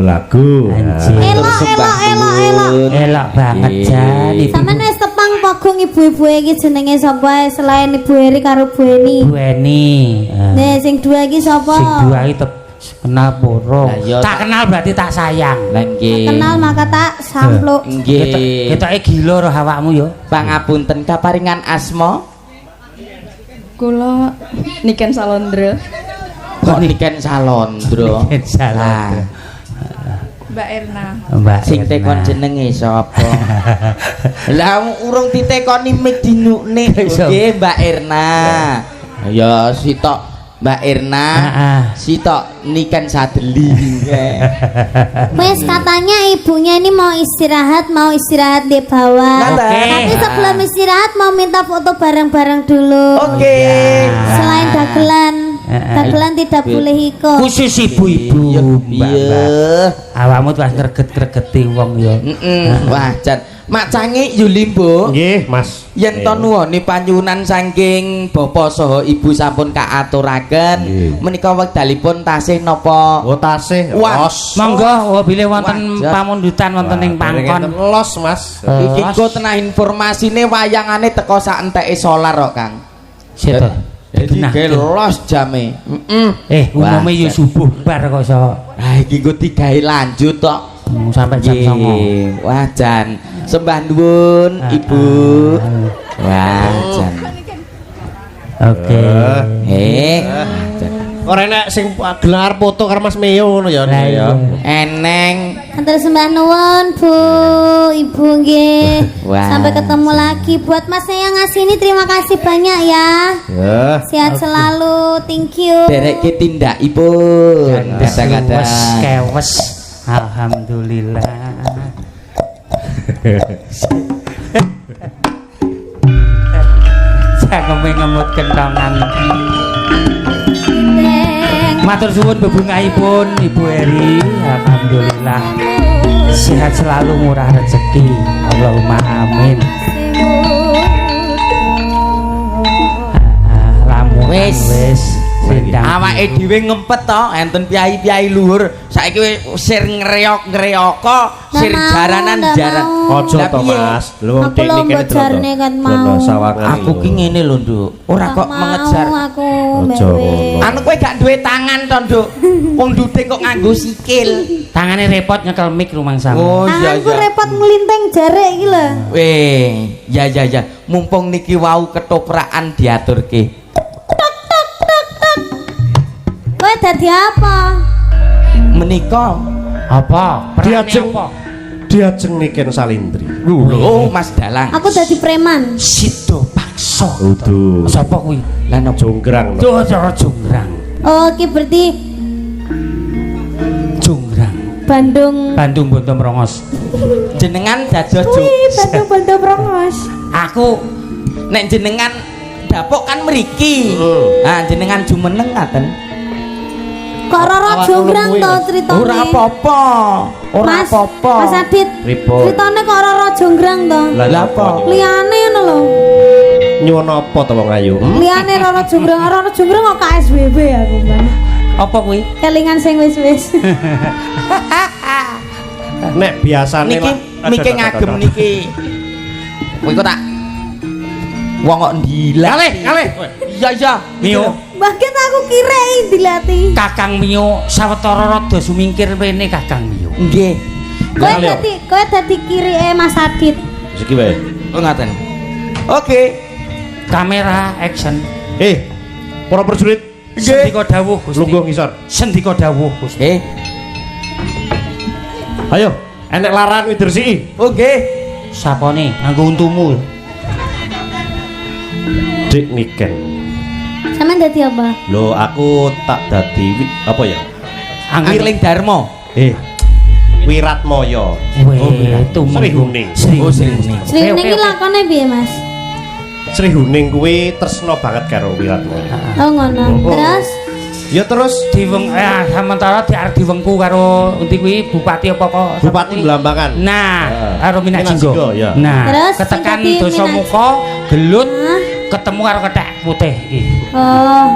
lagu-lagu. Elok banget Jan. Sampeyan wis tepang pogung ibu-ibu iki jenenge sapa selain Ibu Eri karo Bu Eni? Bu Eni. Nah, sing dua iki sapa? Sing dua iki kenal poro. Lah, Tak kenal berarti tak sayang. Lah nggih. Kenal maka tak sampluk. Nggih. Ketoke gila roh awakmu yo. Pangapunten kaparingan asma? Kula Niken Salondra. Kok Niken Salondra? Niken Salondra. Mbak Erna. Mbak Sing tekon jenenge sapa? Lah urung ditekoni mik dinukne. Nggih Mbak Erna. Ya sitok Mbak Erna. Sitok Niken Sadeli. Wes katanya ibunya ini mau istirahat di bawah. Tapi sebelum istirahat mau minta foto bareng-bareng dulu. Oke. Selain dagelan tidak boleh ikut. Khusus ibu-ibu. Iya. Awakmu pas greget-gregeti wong ya. Wah, Jan. Mak Cangi Yulimbo. Nggih, Mas. Yen to nuwuni panyuwunan saking bapa saha ibu sampun kaaturaken menika wekdalipun tasih napa? Oh, tasih. Los. Monggo bilih wonten pamundutan wonten ing pangkon. Los, Mas. Iki kok tenah informasine wayangane teko sak enteke solar kok, Kang. Seto. Jadi ge los jame. Umume yo subuh bar kok iso. Ah iki kok digawe lanjut tok. Sampai jam 09.00. Wah, Jan. Sembah nuwun, Ibu. Wah, Jan. Oke. Ora enak sing gelar foto karo Mas Meo ngono ya. Eneng. Antar sembah nuwun Bu, Ibu nggih. Sampai ketemu lagi buat Mas yang ngasih ini terima kasih banyak ya. Sehat selalu, thank you. Derek ki tindakipun. Kadang-kadang kewes. Alhamdulillah. Saya ngemut kentongan. Matur suwun bebungahipun Ibu Eri. Alhamdulillah. Sehat selalu, murah rezeki. Allahumma amin. Wis. Awake dhewe ngempet to enten piyai-piyai luhur saiki sir ngreok-ngreoko sir jaranan-jaran aja to Mas lho wong teknik jarne kan mau aku ki ngene lho Nduk ora kok mengejar aku anu kowe gak duwe tangan to Nduk wong ndute kok nganggo sikil tangane repot nyekel mic rumangsamu oh iya aku repot nglinteng jare iki lho ya mumpung niki wau ketoprakan diaturke. Kowe dadi apa? Menika apa? Diajeng Niken Salindri. Lho, Mas Dalang. Aku dadi preman. Sido paksa. Uduh. Sapa kuwi? Lah napa Jonggrang. Jonggrang. Oh, ki berarti Jonggrang. Bandung Bondo Mrongos. Jenengan dados Bandung Bondo Mrongos. Aku nek jenengan dapuk kan mriki. Nah, jenengan jumeneng ngaten. Kok Roro Jonggrang to critane? Ora apa-apa. Ora apa-apa. Mas Adit. Critane kok Roro Jonggrang to? Lah apa? Liyane ngono lho. Nyuwun apa to wong ayu? Liyane Roro Jonggrang kok KSBB aku, Mbak. Apa kuwi? Kelingan sing wis-wis. Nek biasane niki ngagem niki. Kowe kok tak wong kok ndilah. Kalih. Iya. Mio. Bahkan aku kirei dilatih. Kakang Mio sawetara rada sumingkir rene Kakang Mio. Nggih. Kowe dadi kirike Mas Adit. Iki wae. Oh ngaten. Oke. Kamera action. Para prajurit. Sendika dawuh Gusti. Lungguh ngisor. Sendika dawuh Gusti. Ayo, enek larangan diresiki. Oh nggih. Sapane nganggo untumu. Dik Niken. Sampeyan dadi apa? Lho, aku tak dadi apa ya? Angling Darmo. Wiratmaya. Itu Sri Huning. Sri Huning iki lakone piye, Mas? Sri Huning kuwi tresno banget karo Wiratmaya. Oh ngono. Terus ya terus diweng sementara diarep diwengku karo endi kuwi bupati apa kok? Bupati Blambangan. Nah, karo Minajinggo. Ya. Nah, terus ketekan dosa muka gelut ketemu karo kethek putih iki. Oh.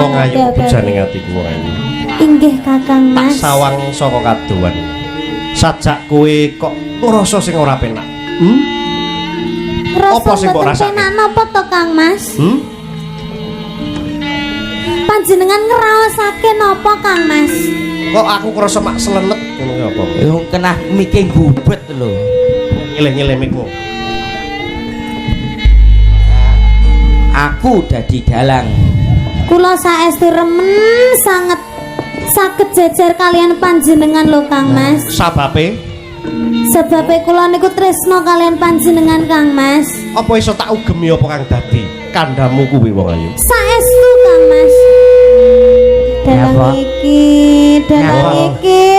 Wong ayu bejane atiku wong ayu. Inggih Kakang Tak Mas. sawang saka kaduan. Sajak kowe kok ngrasa sing ora penak. Apa sing mbok rasake? Penak napa to Kang Mas? Panjenengan ngraosake napa Kang Mas? Kok aku ngrasa mak selenet ngono ki apa? Yo kena mike gubet lho. Nyilih-nyilih mikmu. Aku dadi dalang. Kula saestu remen sanget saged jejer kalian panjenengan lho Kang Mas. Sababe Sebab kula niku tresno kalian panjenengan Kang Mas. apa iso tak ugemi apa kang dadi kandamu kuwi wong ayu? Saestu Kang Mas. Dalang Napa? iki,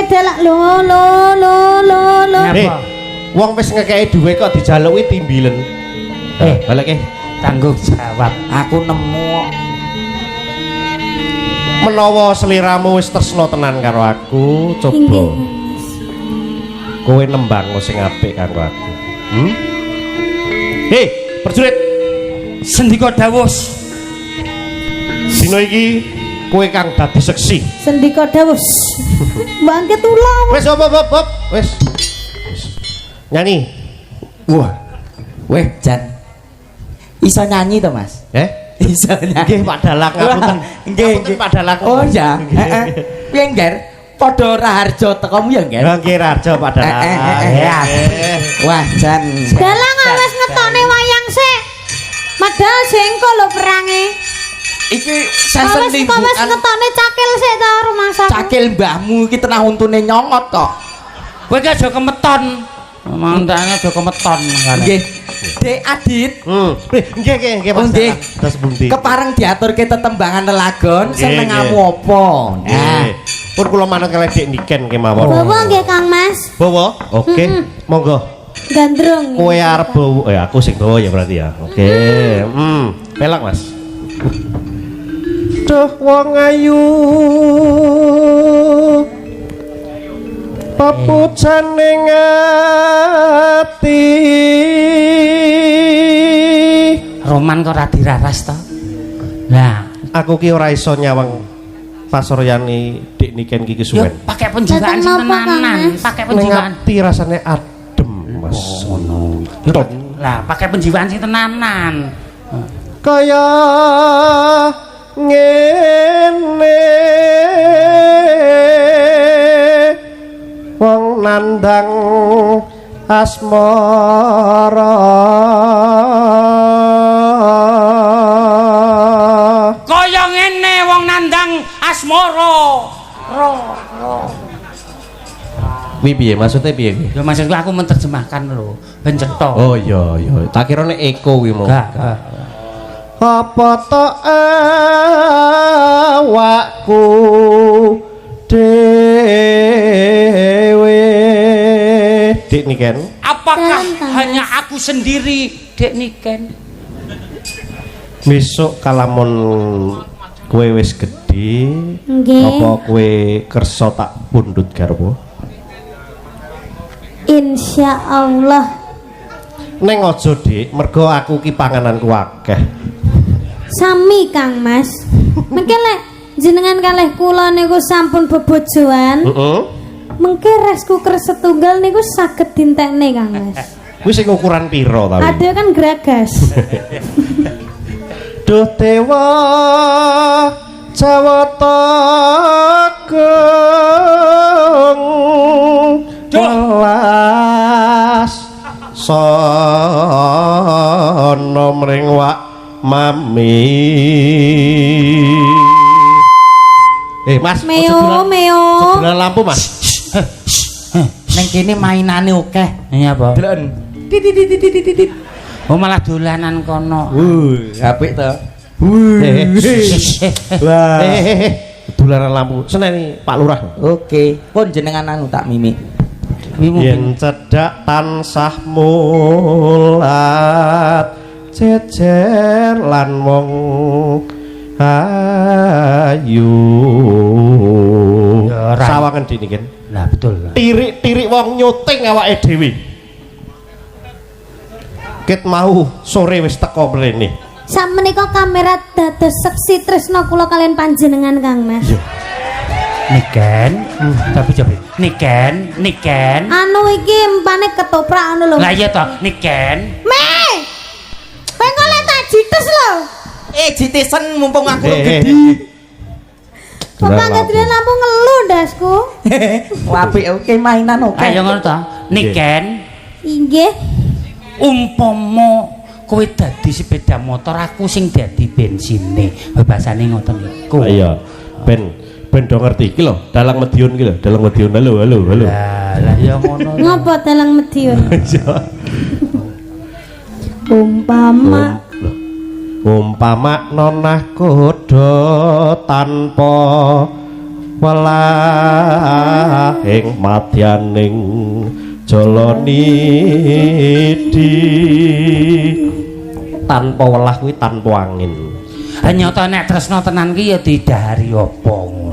dalang lo. Wong wis ngekeki dhuwit kok dijaluki timbilen. Balik tanggung jawab. Aku nemu menawa seliramu wis tresno tenan karo aku, coba Inggih. kowe nembang sing apik kanggo aku. Hei, prajurit, Sendika dawus. dina iki kowe kang dadi seksi. Sendika dawus. Bangke tulung. Wis hop. Wis. Nyanyi. Wah, weh Jan. Iso nyanyi to, Mas? Iso nyanyi. nggih Pak Dalang ngapunten. Nggih, Pak Dalang. Oh ya, heeh. Piye, Ngger? Padha Raharja tekomu ya, Ngger? Nggih Raharja Pak Dalang. Ya. Wah, Jan. Dalang wis ngetone wayang sik. Medal jengko lho perange. Iki sesen Wis limbukan ngetone cakil sik ta rumah sakit. cakil mbahmu iki tenah untune nyongot kok. Kowe ki aja kemeton. Mantane aja kemeton mangane. Nggih. Dek Adit. Nggih Pak Nggih. Dalang. Terus bundi. Kepareng diaturke tetembangan lelagon senengamu apa? Nah, Pun kula manut kalih Dik Niken kemawon. Bawa nggih Kang Mas. Bawa? Oke. Monggo. Gandrung. Kowe arep bawa, aku sing bawa ya berarti ya. Oke. Pelak Mas. Duh wong ayu. Papucaning ati. Roman kok ora diraras to. Lah, Aku ki ora iso nyawang pasoryane Dik Niken ki yo kesuwen. pakai penjiwaan sing Dateng napa, Kang tenanan, Mas? pakai Ning penjiwaan. ati rasane adem, Mas. Ngono. Lah, pakai penjiwaan sing tenanan. Kaya ngene wong nandang asmara Kaya ngene wong nandang asmara. piye maksudnya piye ki? Ya maksudku aku menerjemahkan lho, ben cetha. Oh iya tak kira nek eko kuwi mau Enggak. apa to awakku dewe Dik Niken Apakah Tentang. hanya aku sendiri, Dek Niken? besok kalamun kowe wis gedhe Nggih. apa kowe kersa tak pundhut garwa Insyaallah. ning aja Dik mergo aku ki pangananku akeh Sami Kang Mas. Mengke lek jenengan kalih kula niku sampun bebojoan, mengke rice cooker setunggal niku saged dintekne Kang Mas. kuwi sing ukuran pira ta Ada kan geragas. duh dewa jawata keng welas sono mring wak mami Mas Meo. sebelah lampu Mas neng kene mainane akeh. Ini apa? Delon. Oh malah dolanan kono. Apik to. Wah. Dolanan lampu. Seneni Pak Lurah. Oke, pun jenengan anu tak mimi. Yen cedhak tansah mulat jejer lan wong ayu. Ya, Ran. Sawangan Dik Niken. Lah betul. Tirik-tirik wong nyuting awake dhewe. Ket mau sore wis teko mrene. Sak menika kamera dados seksi tresno kula kalian panjenengan Kang Mas. Niken. Tapi coba Niken. Anu iki empane ketoprak ngono lho. Lah iya to, Niken. Me. Kowe kok lek tak jites lho. Jitisen mumpung aku gede. Kok ngedene lampu ngelu ndasku. Apik oke mainan oke. Ayo ngono to. Niken. Inggih. Umpama kowe dadi sepeda motor, aku sing dadi bensine. Bahasane ngoten niku. Iya. Ben do ngerti iki lho, Dalang Medion iki lho, Dalang Medion. Halo. Lah ya ngono. Ngopo Dalang Medion? Umpama nonah kodo tanpa welah ing madyaning jalani di tanpa welah kuwi tanpa angin. Nyata nek tresno tenan ki ya didahari apa ngono.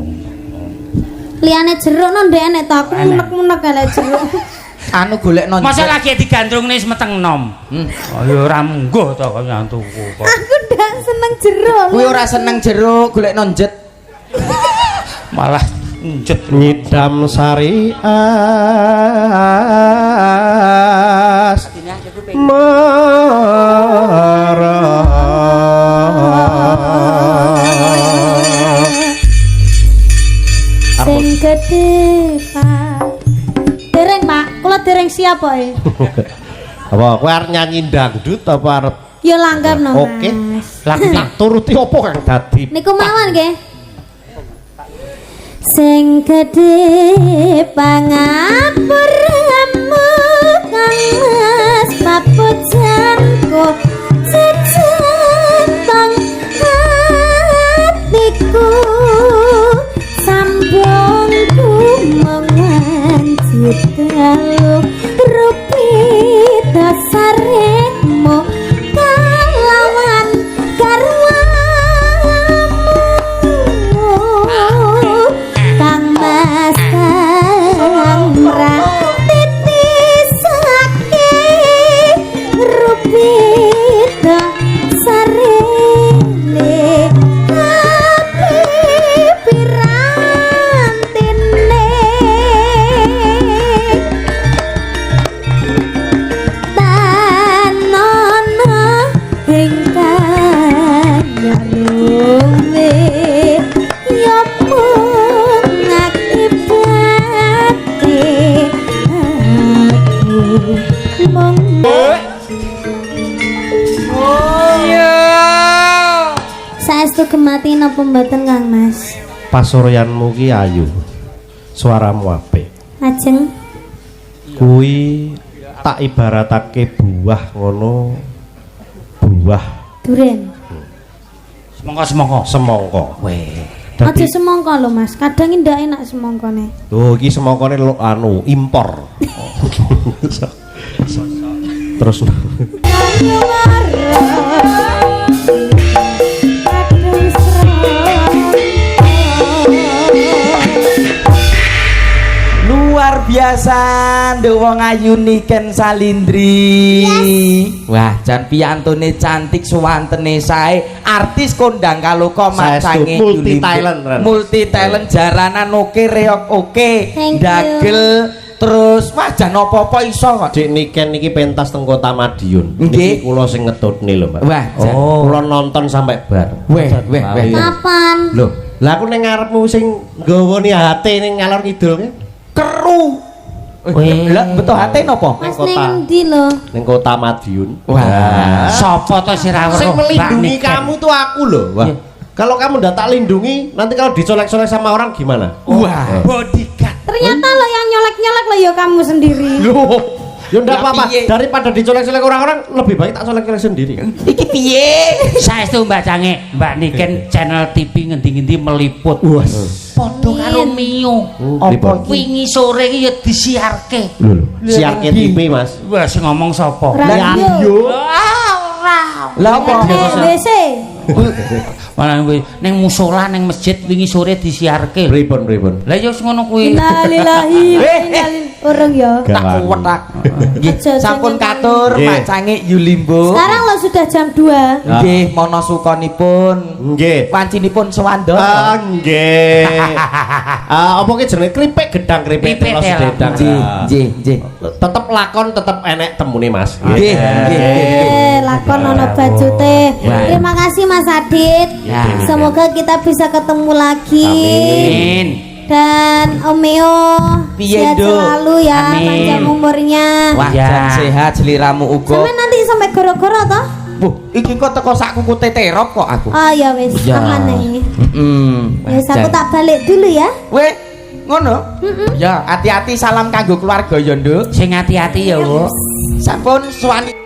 liyane jeruk no ndek nek tak aku munek-munek kalek jeruk. Anu golekno. Masa lagi digandrungne semeteng nom. Ayo ora mungguh to kok nyantuku kok. Aku ndak seneng jeruk. Kuwi ora seneng jeruk, golekno njet. Malah njet Nyidam sarias sing gedhe Pak. Dereng Pak, kula dereng siap poe. Apa kowe arep nyanyi dangdut apa arep Ya langgap no. Oke. Mas. lagu tak turuti apa kang dadi? Niku mawon nggih. Sing gedhe pangapuramu kang mas papujanku jejentong hatiku sambungku menganjit dalu rupi dasaremu kalawan garwamu kang mas kang titisake rupi dasarene tapi pirantine tanono ingkang nyalumé ya mung ngakibate aku mung saestu kemati napa mboten Kang Mas? Pasuryanmu ki ayu. Suaramu apik. Ajeng Kuwi tak ibaratake buah ngono. Buah duren. semongko. semangka. Weh. Aja semangka lho Mas, kadang ndak enak semangkane. Oh, iki semangkane anu impor. Terus Luar biasa nduk wong ayu Niken Salindri. Wah, jan piyantune cantik suwantene sae, artis kondang kaloka macange multi talent. Multi talent jaranan oke, reok oke, Thank you. dagel terus wah jan apa-apa iso kok. Dik Niken iki pentas teng Kota Madiun. Nggih. Niki kula sing ngetutne lho, Mbak. Wah, jan. Kula nonton sampai bar. Weh. Kapan? Loh, lah aku ning ngarepmu sing nggawoni hati ning ngalor ngidul ki. Keru. Weh. Lah betul hate napa? Mas kota. ning ndi lho? Ning Kota Madiun. Wah. Sapa to sing ra weruh? Sing Mbak melindungi Niken? kamu tuh aku loh. Wah. Iya. Kalau kamu udah tak lindungi, nanti kalau dicolek-colek sama orang gimana? Wah. Bodyguard. Ternyata lo yang nyolek-nyolek lo ya kamu sendiri. Loh, ya enggak Lah, apa-apa. piye? Daripada dicolek-colek orang-orang, lebih baik tak colek-colek sendiri. Iki piye? Saestu Mbak Cange, Mbak Niken channel TV ngendi-ngendi meliput. Wah. Padha karo Mio. Apa? Wingi sore iki ya disiarke. Siarke TV, Mas. Wah, sing ngomong sapa? Radio. Lah apa? WC. Malah kuwi ning musala ning masjid wingi sore disiarke. Pripun. Lah ya wis ngono kuwi. Innalillahi wa inna ilaihi. Urung ya. Tak wetak. Nggih, Aja sampun jangan katur Nggih. Mak Cangik Yulimbo. Sekarang lo sudah jam 2. Nggih, mono sukonipun. Nggih. Wancinipun Sewandara. Ah, nggih. Apa ki jenenge kripik gedang kripik Kripik telo telo. sededang. Nggih. Tetep lakon tetep enek temune Mas. Nggih. Lakon ono baju teh. Terima kasih Mas Adit. Ya. Semoga kita bisa ketemu lagi. Amin. Dan Omeo Piye, sehat Nduk? selalu ya, Amin. panjang umurnya. Wah, Ya. jan sehat seliramu uga. Sampai nanti sampai goro-goro toh? Wuh, iki kok teko sak kuku teterop kok aku. Oh ya wis, Ya. aman nih. Wis aku Jan. tak balik dulu ya. Weh, ngono? Ya, hati-hati salam kanggo keluarga ya, Nduk. Sing hati-hati ya, Bu. Sampun suwani